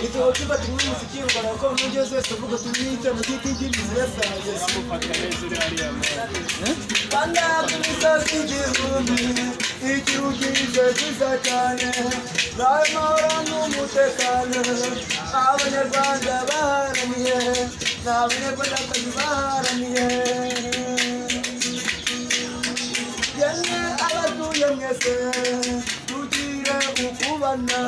Ito kiba tumwe musikiro barako nugeze tuvuga tumwite mu giti cy'ibizesa Yesu Pakalezi uri hariya Banda kumisozi igihumbi ikirugize cyiza cyane Ramara n'umutekano Abanyarwanda baharaniye n'Abanyarwandakazi baharaniye Yemwe abatuye mwese tugire ukubana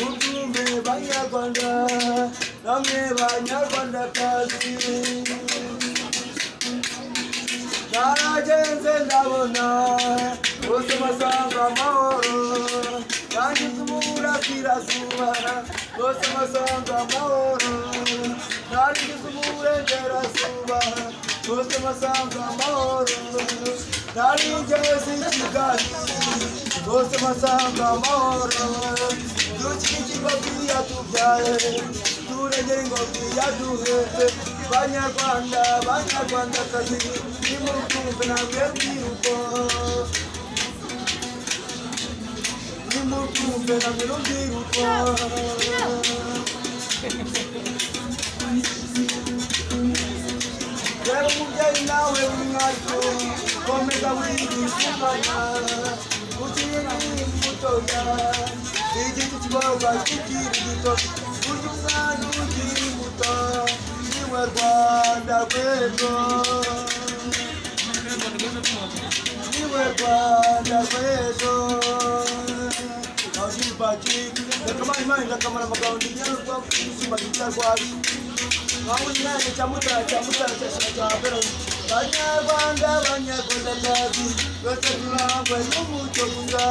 Utume Banyarwanda namwe Banyarwandakazi Naragenze ndabona bose basanga amahoro Yangize umurasirazuba bose basanga amahoro Yangize umurengerazuba bose basanga amahoro Narigeze i Kigali bose basanga amahoro Dukiri ingobyi yatubyaye turengere ingobyi yaduhetse Banyarwanda Banyarwandakazi nimukumve namwe rubyiruko nimukumve namwe rubyiruko Reba umubyeyi nawe w'umwato komeza wigisha umwana ukiri mutoya igiti kigororwa kikiri gito burya umwana ukiri muto niwe Rwanda rw'ejo niwe Rwanda rw'ejo Baki ndakamara imana ndakamara amagambo ndinyarwa kuzima gitarwaje Mwamu nyane chamutara cyashaka Banyarwanda Banyarwandakazi bose turangwe n'umuco gusa